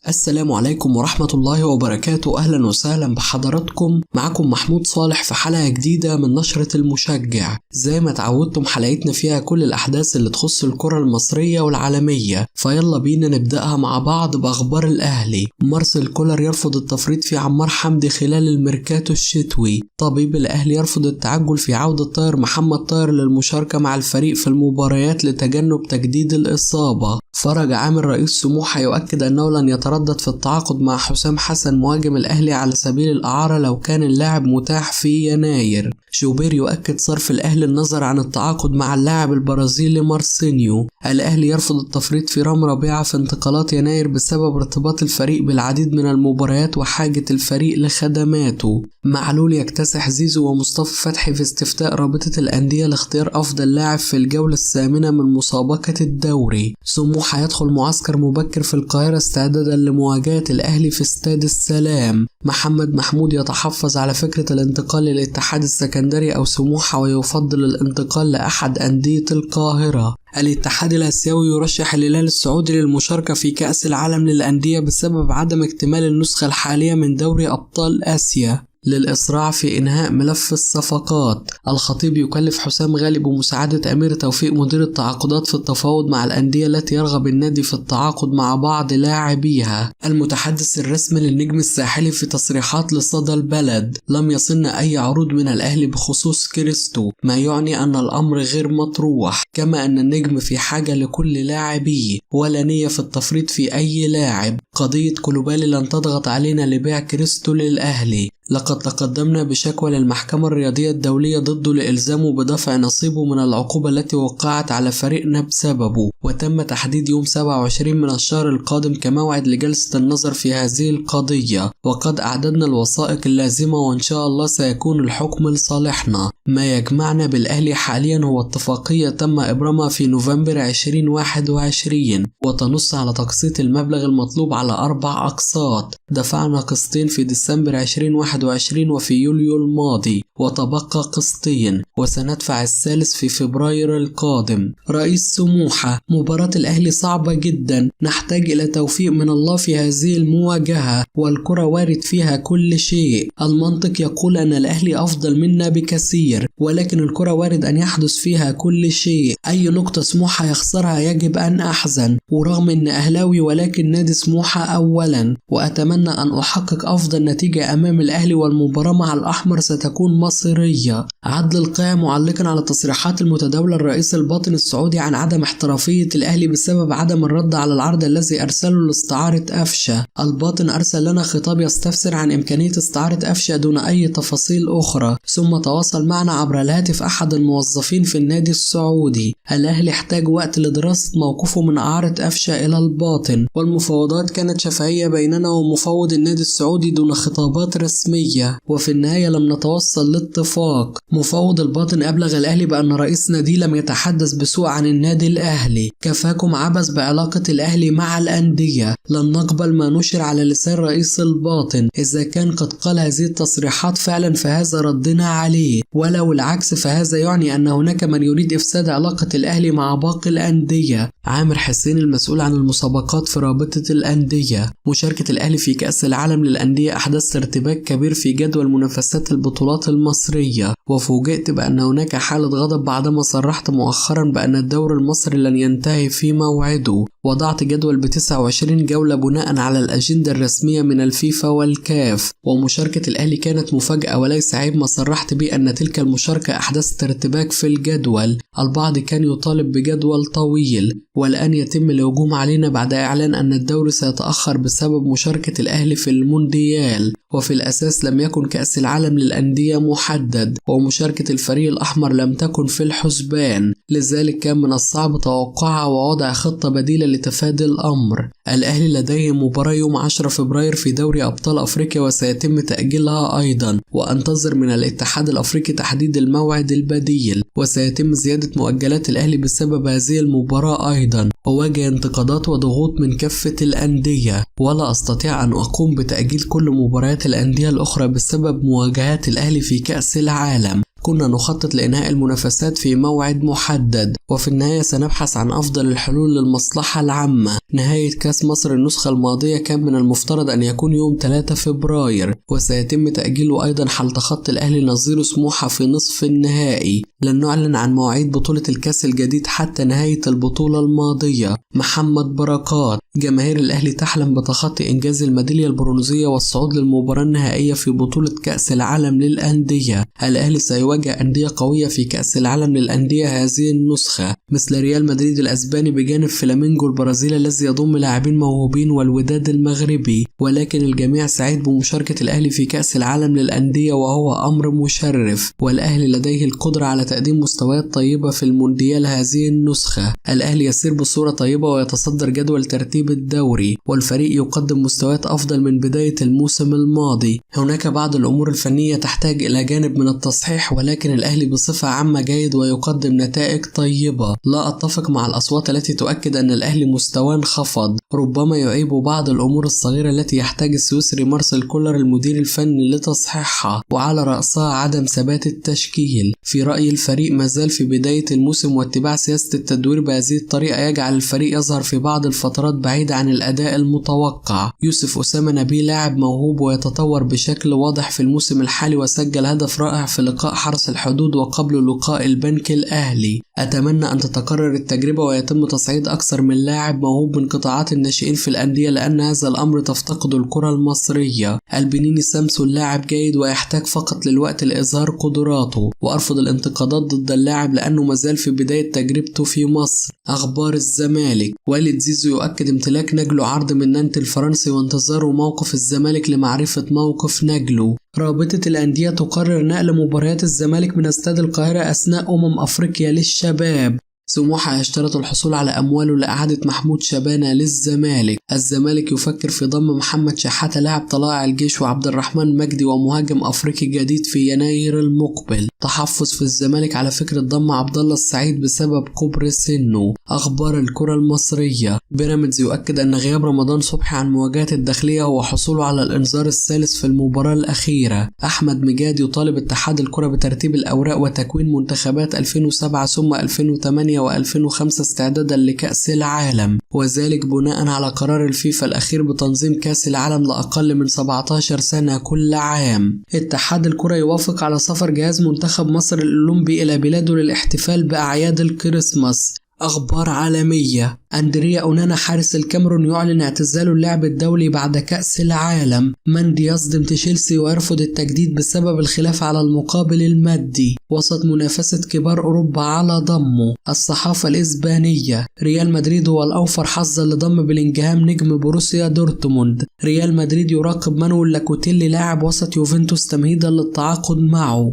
السلام عليكم ورحمة الله وبركاته. أهلا وسهلا بحضراتكم، معكم محمود صالح في حلقة جديدة من نشرة المشجع. زي ما تعودتم حلقتنا فيها كل الأحداث اللي تخص الكرة المصرية والعالمية، فيلا بينا نبدأها مع بعض بأخبار الأهلي. مارسيل كولر يرفض التفريط في عمار حمدي خلال الميركاتو الشتوي. طبيب الأهلي يرفض التعجل في عودة طاهر محمد طاهر للمشاركة مع الفريق في المباريات لتجنب تجديد الإصابة. فرج عامر رئيس سموحة يؤكد أنه لن يتردد في التعاقد مع حسام حسن مهاجم الأهلي على سبيل الإعارة لو كان اللاعب متاح في يناير. شوبير يؤكد صرف الأهلي النظر عن التعاقد مع اللاعب البرازيلي مارسينيو. الأهلي يرفض التفريط في رام ربيعة في انتقالات يناير بسبب ارتباط الفريق بالعديد من المباريات وحاجة الفريق لخدماته. معلول يكتسح زيزو ومصطفى فتحي في استفتاء رابطة الأندية لاختيار أفضل لاعب في الجولة الثامنة من مسابقة الدوري. سموحة يدخل معسكر مبكر في القاهرة استعدادا لمواجهة الأهلي في استاد السلام. محمد محمود يتحفظ على فكرة الانتقال للاتحاد السكندري أو سموحة ويفضل الانتقال لأحد أندية القاهرة. الاتحاد الآسيوي يرشح الهلال السعودي للمشاركة في كأس العالم للأندية بسبب عدم اكتمال النسخة الحالية من دوري أبطال آسيا. للإسراع في إنهاء ملف الصفقات. الخطيب يكلف حسام غالي بمساعدة أمير توفيق مدير التعاقدات في التفاوض مع الأندية التي يرغب النادي في التعاقد مع بعض لاعبيها. المتحدث الرسمي للنجم الساحلي في تصريحات لصدى البلد: لم يصلنا أي عروض من الأهلي بخصوص كريستو، ما يعني أن الأمر غير مطروح، كما أن النجم في حاجة لكل لاعبيه ولا نية في التفريط في أي لاعب. قضية كولوبالي لن تضغط علينا لبيع كريستو للأهلي. لقد تقدمنا بشكوى للمحكمة الرياضية الدولية ضده لإلزامه بدفع نصيبه من العقوبة التي وقعت على فريقنا بسببه، وتم تحديد يوم 27 من الشهر القادم كموعد لجلسة النظر في هذه القضية، وقد أعددنا الوثائق اللازمة وإن شاء الله سيكون الحكم لصالحنا. ما يجمعنا بالأهلي حاليا هو اتفاقية تم إبرامها في نوفمبر 2021 وتنص على تقسيط المبلغ المطلوب على 4 أقساط. دفعنا قسطين في ديسمبر 2021 وفي يوليو الماضي، وتبقى قسطين وسندفع الثالث في فبراير القادم. رئيس سموحة: مباراة الأهلي صعبة جدا، نحتاج إلى توفيق من الله في هذه المواجهة، والكرة وارد فيها كل شيء. المنطق يقول أن الأهلي أفضل منا بكثير، ولكن الكرة وارد أن يحدث فيها كل شيء. أي نقطة سموحة يخسرها يجب أن أحزن، ورغم أن أهلاوي ولكن نادي سموحة أولا، وأتمنى أن أحقق أفضل نتيجة أمام الأهلي، والمباراة مع الأحمر ستكون مصيرية. عدل القيعي معلقا على تصريحات المتداولة الرئيس الباطن السعودي عن عدم احترافية الأهلي بسبب عدم الرد على العرض الذي أرسله لاستعارة أفشة. الباطن أرسل لنا خطاب يستفسر عن إمكانية استعارة أفشة دون أي تفاصيل أخرى، ثم تواصل معنا عبر الهاتف أحد الموظفين في النادي السعودي. الأهلي احتاج وقت لدراسة موقفه من إعارة أفشة إلى الباطن، والمفاوضات كانت شفهية بيننا ومفوض النادي السعودي دون خطابات رسمية، وفي النهاية لم نتوصل لاتفاق. مفوض الباطن أبلغ الأهلي بأن رئيس نادي لم يتحدث بسوء عن النادي الأهلي. كفاكم عبث بعلاقة الأهلي مع الأندية، لن نقبل ما نشر على لسان رئيس الباطن. إذا كان قد قال هذه التصريحات فعلا فهذا ردنا عليه، ولو العكس فهذا يعني أن هناك من يريد إفساد علاقة الأهلي مع باقي الأندية. عامر حسين المسؤول عن المسابقات في رابطة الأندية: مشاركة الأهلي في كأس العالم للأندية أحدث ارتباك كبير في جدول منافسات البطولات المصرية، وفوجئت بأن هناك حالة غضب بعدما صرحت مؤخرا بأن الدوري المصري لن ينتهي في موعده. وضعت جدول ب29 جولة بناء على الأجندة الرسمية من الفيفا والكاف، ومشاركة الأهلي كانت مفاجأة وليس عيب ما صرحت به أن تلك المشاركة أحدثت ارتباك في الجدول. البعض كان يطالب بجدول طويل، والآن يتم الهجوم علينا بعد إعلان أن الدوري سيتأخر بسبب مشاركة الأهلي في المونديال، وفي الأساس لم يكن كأس العالم للأندية محدد، ومشاركة الفريق الأحمر لم تكن في الحسبان، لذلك كان من الصعب توقعها ووضع خطة بديلة لتفادي الأمر. الأهلي لديه مباراة يوم 10 فبراير في دوري أبطال أفريقيا وسيتم تأجيلها أيضا، وأنتظر من الاتحاد الأفريقي تحديد الموعد البديل، وسيتم زيادة مؤجلات الأهلي بسبب هذه المباراة أيضا. أواجه انتقادات وضغوط من كافة الأندية، ولا أستطيع أن أقوم بتأجيل كل مباريات الأندية الأخرى بسبب مواجهات الأهلي في كأس العالم. كنا نخطط لإنهاء المنافسات في موعد محدد، وفي النهاية سنبحث عن أفضل الحلول للمصلحة العامة. نهاية كأس مصر النسخة الماضية كان من المفترض أن يكون يوم 3 فبراير، وسيتم تأجيله أيضا حال تخطي الأهلي نظيره سموحة في نصف النهائي. لن نعلن عن مواعيد بطولة الكأس الجديد حتى نهاية البطولة الماضية. محمد بركات: جماهير الأهلي تحلم بتخطي إنجاز الميدالية البرونزية والصعود للمباراة النهائية في بطولة كأس العالم للأندية. الأهلي سيواجه أندية قوية في كأس العالم للأندية هذه النسخة، مثل ريال مدريد الأسباني بجانب فلامينجو البرازيلي الذي يضم لاعبين موهوبين والوداد المغربي، ولكن الجميع سعيد بمشاركة الأهلي في كأس العالم للأندية وهو أمر مشرف، والأهلي لديه القدرة على تقديم مستويات طيبة في المونديال هذه النسخة. الأهلي يسير بصورة طيبة ويتصدر جدول ترتيب الدوري، والفريق يقدم مستويات أفضل من بداية الموسم الماضي. هناك بعض الأمور الفنية تحتاج إلى جانب من التصحيح، ولكن الأهلي بصفة عامة جيد ويقدم نتائج طيبة. لا أتفق مع الأصوات التي تؤكد أن الأهلي مستواه انخفض، ربما يعيب بعض الأمور الصغيرة التي يحتاج السويسري مارسيل كولر المدير الفني لتصحيحها، وعلى رأسها عدم ثبات التشكيل. في رأيي الفريق ما زال في بداية الموسم، واتباع سياسة التدوير بهذه الطريقة يجعل الفريق يظهر في بعض الفترات بعيدة عن الأداء المتوقع. يوسف أسامة نبيل لاعب موهوب ويتطور بشكل واضح في الموسم الحالي، وسجل هدف رائع في لقاء حرس الحدود وقبل لقاء البنك الأهلي. أتمنى أن تتكرر التجربة ويتم تصعيد أكثر من لاعب موهوب من قطاعات الناشئين في الأندية، لأن هذا الأمر تفتقد الكرة المصرية. البنيني سامسون لاعب جيد ويحتاج فقط للوقت لإظهار قدراته، وأرفض الانتقادات ضد اللاعب لأنه مازال في بداية تجربته في مصر. أخبار الزمالك: والد زيزو يؤكد امتلاك نجله عرض من نانت الفرنسي وانتظاره موقف الزمالك لمعرفة موقف نجله. رابطة الأندية تقرر نقل مباريات الزمالك من استاد القاهرة أثناء أفريقيا للشباب. سموحة يشترط الحصول على أمواله لإعادة محمود شبانة للزمالك. الزمالك يفكر في ضم محمد شحاتة لاعب طلائع الجيش وعبد الرحمن مجدي ومهاجم أفريقي جديد في يناير المقبل. تحفظ في الزمالك على فكرة ضم عبد الله السعيد بسبب كبر سنه. أخبار الكرة المصرية: بيراميدز يؤكد أن غياب رمضان صبحي عن مواجهة الداخلية هو حصوله على الإنذار الثالث في المباراة الأخيرة. أحمد مجاد يطالب اتحاد الكرة بترتيب الأوراق وتكوين منتخبات 2007 ثم 2008 و2005 استعدادا لكأس العالم، وذلك بناء على قرار الفيفا الأخير بتنظيم كأس العالم لأقل من 17 سنة كل عام. اتحاد الكرة يوافق على سفر جهاز منتخب مصر الأولمبي إلى بلاده للاحتفال بأعياد الكريسماس. أخبار عالمية: أندريا أونانا حارس الكاميرون يعلن اعتزاله اللعب الدولي بعد كأس العالم. مندي يصدم تشيلسي ويرفض التجديد بسبب الخلاف على المقابل المادي. وسط منافسة كبار أوروبا على ضمه. الصحافة الإسبانية: ريال مدريد هو الأوفر حظا لضم بلينجهام نجم بروسيا دورتموند. ريال مدريد يراقب مانويل لاكوتيلي لاعب وسط يوفنتوس تمهيدا للتعاقد معه.